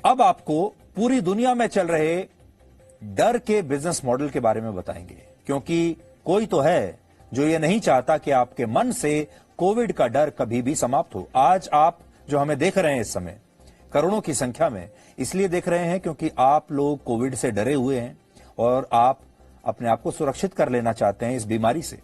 अब आपको पूरी दुनिया में चल रहे डर के बिजनेस मॉडल के बारे में बताएंगे, क्योंकि कोई तो है जो ये नहीं चाहता कि आपके मन से कोविड का डर कभी भी समाप्त हो। आज आप जो हमें देख रहे हैं इस समय करोड़ों की संख्या में, इसलिए देख रहे हैं क्योंकि आप लोग कोविड से डरे हुए हैं और आप अपने आप को सुरक्षित कर लेना चाहते हैं इस बीमारी से,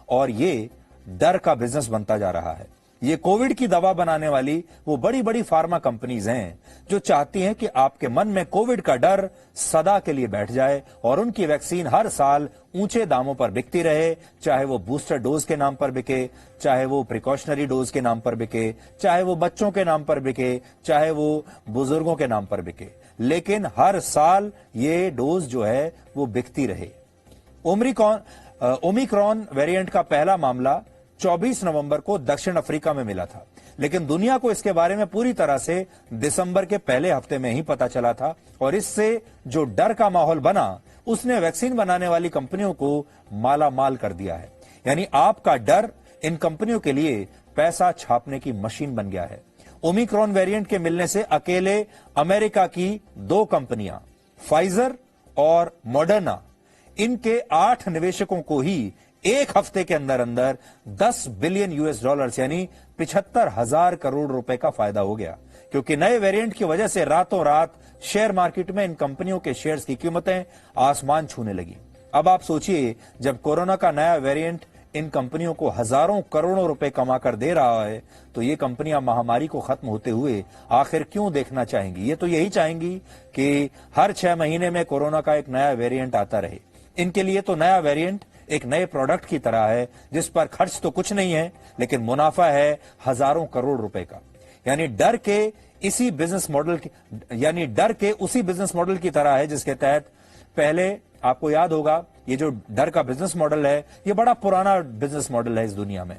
और ये डर का बिजनेस बनता जा रहा है। ये कोविड की दवा बनाने वाली वो बड़ी बड़ी फार्मा कंपनीज हैं जो चाहती हैं कि आपके मन में कोविड का डर सदा के लिए बैठ जाए और उनकी वैक्सीन हर साल ऊंचे दामों पर बिकती रहे, चाहे वो बूस्टर डोज के नाम पर बिके, चाहे वो प्रिकॉशनरी डोज के नाम पर बिके, चाहे वो बच्चों के नाम पर बिके, चाहे वो बुजुर्गों के नाम पर बिके, लेकिन हर साल ये डोज जो है वो बिकती रहे। ओमिक्रॉन वेरिएंट का पहला मामला 24 नवंबर को दक्षिण अफ्रीका में मिला था, लेकिन दुनिया को इसके बारे में पूरी तरह से दिसंबर के पहले हफ्ते में ही पता चला था, और इससे जो डर का माहौल बना उसने वैक्सीन बनाने वाली कंपनियों को माला माल कर दिया है। यानी आपका डर इन कंपनियों के लिए पैसा छापने की मशीन बन गया है। ओमिक्रॉन वेरिएंट के मिलने से अकेले अमेरिका की 2 कंपनियां फाइजर और मॉडर्ना, इनके 8 निवेशकों को ही एक हफ्ते के अंदर अंदर 10 बिलियन यूएस डॉलर्स यानी 75,000 करोड़ रुपए का फायदा हो गया, क्योंकि नए वेरिएंट की वजह से रातों रात शेयर मार्केट में इन कंपनियों के शेयर्स की कीमतें आसमान छूने लगी। अब आप सोचिए, जब कोरोना का नया वेरिएंट इन कंपनियों को हजारों करोड़ों रुपए कमा कर दे रहा है, तो ये कंपनियां महामारी को खत्म होते हुए आखिर क्यों देखना चाहेंगी? ये तो यही चाहेंगी कि हर 6 महीने में कोरोना का एक नया वेरिएंट आता रहे। इनके लिए तो नया वेरिएंट एक नए प्रोडक्ट की तरह है जिस पर खर्च तो कुछ नहीं है, लेकिन मुनाफा है हजारों करोड़ रुपए का। यानी डर के उसी बिजनेस मॉडल की तरह है जिसके तहत पहले आपको याद होगा, ये जो डर का बिजनेस मॉडल है ये बड़ा पुराना बिजनेस मॉडल है इस दुनिया में।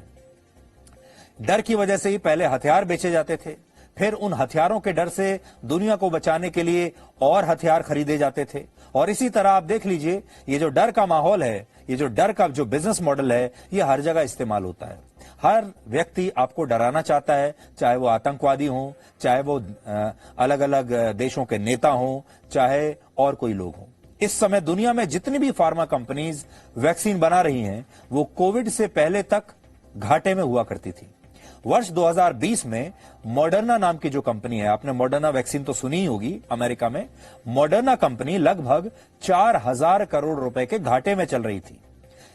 डर की वजह से ही पहले हथियार बेचे जाते थे, फिर उन हथियारों के डर से दुनिया को बचाने के लिए और हथियार खरीदे जाते थे, और इसी तरह आप देख लीजिए ये जो डर का माहौल है, ये जो डर का जो बिजनेस मॉडल है, ये हर जगह इस्तेमाल होता है। हर व्यक्ति आपको डराना चाहता है, चाहे वो आतंकवादी हों, चाहे वो अलग अलग देशों के नेता हों, चाहे और कोई लोग हों। इस समय दुनिया में जितनी भी फार्मा कंपनीज वैक्सीन बना रही हैं, वो कोविड से पहले तक घाटे में हुआ करती थी। वर्ष 2020 में मॉडर्ना नाम की जो कंपनी है, आपने मॉडर्ना वैक्सीन तो सुनी ही होगी, अमेरिका में मॉडर्ना कंपनी लगभग 4,000 करोड़ रुपए के घाटे में चल रही थी,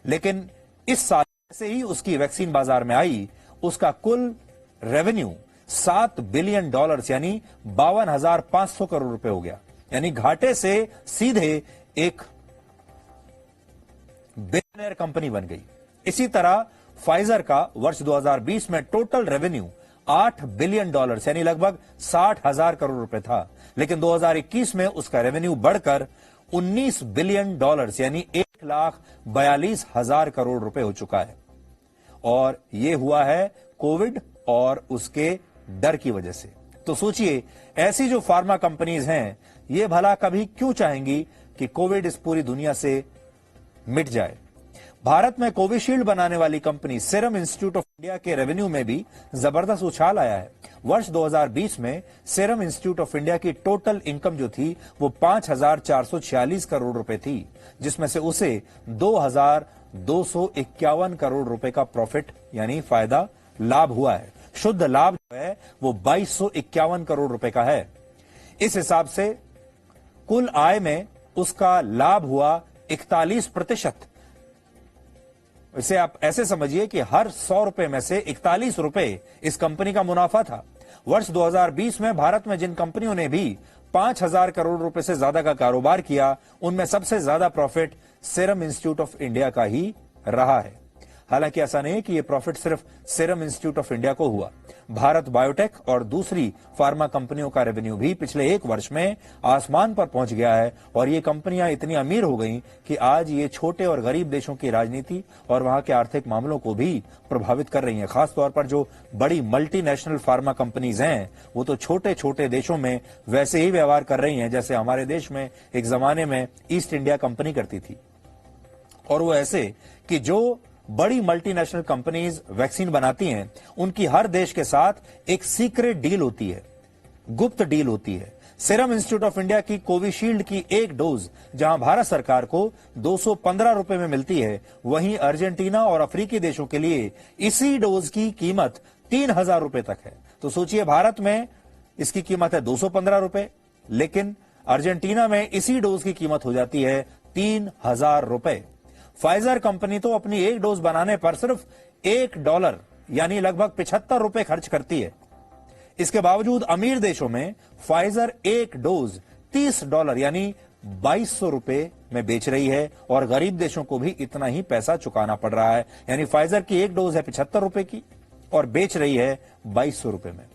लेकिन इस साल से ही उसकी वैक्सीन बाजार में आई, उसका कुल रेवेन्यू 7 बिलियन डॉलर्स यानी 52,500 करोड़ रुपए हो गया। यानी घाटे से सीधे एक बिलियनर कंपनी बन गई। इसी तरह फाइजर का वर्ष 2020 में टोटल रेवेन्यू 8 बिलियन डॉलर्स यानी लगभग 60,000 करोड़ रुपए था, लेकिन 2021 में उसका रेवेन्यू बढ़कर 19 बिलियन डॉलर्स यानी 1,42,000 करोड़ रुपए हो चुका है। और यह हुआ है कोविड और उसके डर की वजह से। तो सोचिए, ऐसी जो फार्मा कंपनीज हैं, ये भला कभी क्यों चाहेंगी कि कोविड इस पूरी दुनिया से मिट जाए? भारत में कोविशील्ड बनाने वाली company serum institute of India के रेवेन्यू में भी जबरदस्त उछाल आया है। वर्ष 2020 में सीरम इंस्टीट्यूट ऑफ इंडिया की टोटल इनकम जो थी वो 5,446 करोड़ रुपए थी, जिसमें से उसे 2,251 करोड़ रुपए का प्रॉफिट यानी फायदा लाभ हुआ है। शुद्ध लाभ जो है वो 2,251 करोड़ रुपए का है। इस हिसाब से कुल आय में उसका लाभ हुआ 41%। इसे आप ऐसे समझिए कि हर 100 रुपए में से 41 रुपए इस कंपनी का मुनाफा था। वर्ष 2020 में भारत में जिन कंपनियों ने भी 5,000 करोड़ रुपए से ज्यादा का कारोबार किया, उनमें सबसे ज्यादा profit serum institute of India का ही रहा है। हालांकि ऐसा नहीं कि यह प्रॉफिट सिर्फ सीरम इंस्टीट्यूट ऑफ इंडिया को हुआ। भारत बायोटेक और दूसरी फार्मा कंपनियों का रेवेन्यू भी पिछले 1 वर्ष में आसमान पर पहुंच गया है, और ये कंपनियां इतनी अमीर हो गईं कि आज ये छोटे और गरीब देशों की राजनीति और वहां के आर्थिक मामलों को भी प्रभावित कर रही हैं। खासतौर पर जो बड़ी मल्टीनेशनल फार्मा कंपनीज हैं, वो तो छोटे छोटे देशों में वैसे ही व्यवहार कर रही हैं जैसे हमारे देश में एक जमाने में ईस्ट इंडिया कंपनी करती थी। और वो ऐसे कि जो बड़ी मल्टीनेशनल कंपनीज वैक्सीन बनाती हैं, उनकी हर देश के साथ एक सीक्रेट डील होती है। गुप्त डील होती है। सीरम इंस्टीट्यूट ऑफ इंडिया की कोविशील्ड की एक डोज जहां भारत सरकार को 215 रुपए में मिलती है, वहीं अर्जेंटीना और अफ्रीकी देशों के लिए इसी डोज की कीमत 3000 रुपए तक है। तो सोचिए, भारत में इसकी कीमत है 215 रुपए, लेकिन अर्जेंटीना में इसी डोज की कीमत हो जाती है 3000 रुपए। फाइजर कंपनी तो अपनी एक डोज बनाने पर सिर्फ $1 यानी लगभग 75 रुपए खर्च करती है। इसके बावजूद अमीर देशों में फाइजर एक डोज $30 यानी 2200 रुपए में बेच रही है और गरीब देशों को भी इतना ही पैसा चुकाना पड़ रहा है। यानी फाइजर की एक डोज है 75 रुपए की और बेच रही है 2200 रुपए में।